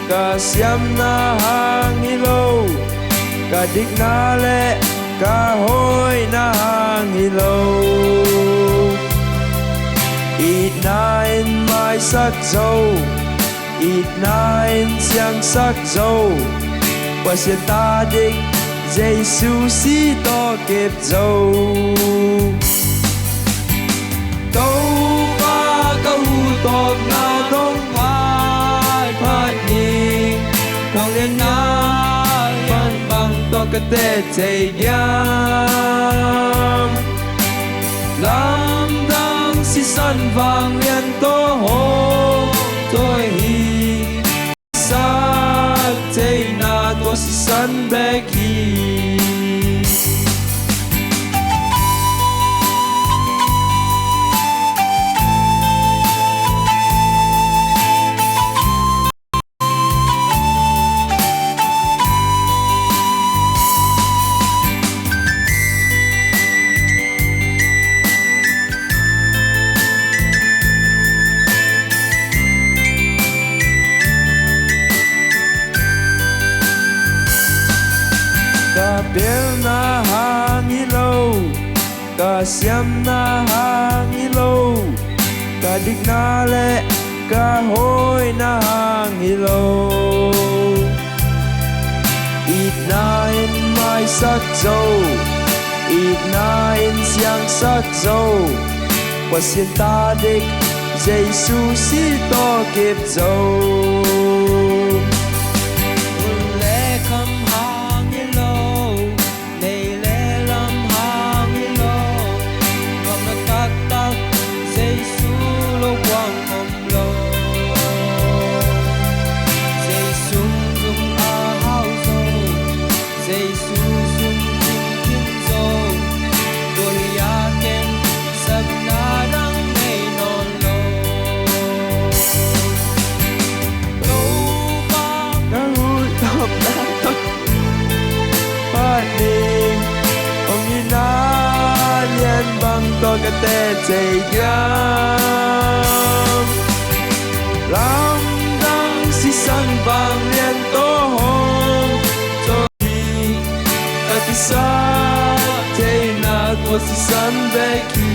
ka siam na hang hilo, ka dik na le ka hoi na hang hilo. Ít na in mai sắc dâu, ít na in xiang sắc dâu, qua xiên ta dik Giêsu si to kịp dâu. Câu ba câu tộc na đông phai phai nhìn, không nên na văn bằng to cái tê chạy nhám. Lam đăng si sân vàng liên tô hồ tôi hi sắc Theihna tua si sân bê khi. Ka biel na hang hilo, ka siam na hang hilo, ka dik na le ka hoi na hang hilo. Ít na in mai sắc dâu, ít na in xiang sắc dâu, qua xiên ta dik Giêsu si to kịp dâu. Tôi cái tê chạy nhám. Lam đăng si sân vàng liên tô hồn tôi đi ta Kisak Theihna tua si sân bê khi.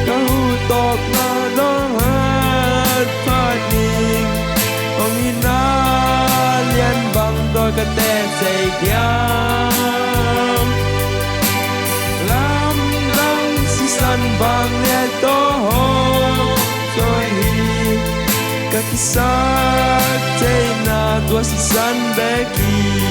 Ka hu tộc na đông hát phát nhìn, ông nhìn na liên bằng tôi cái tê chạy nhám. Sân vàng liên tô hồ tôi hi, ka Kisak Theihna tua si sân bê khi.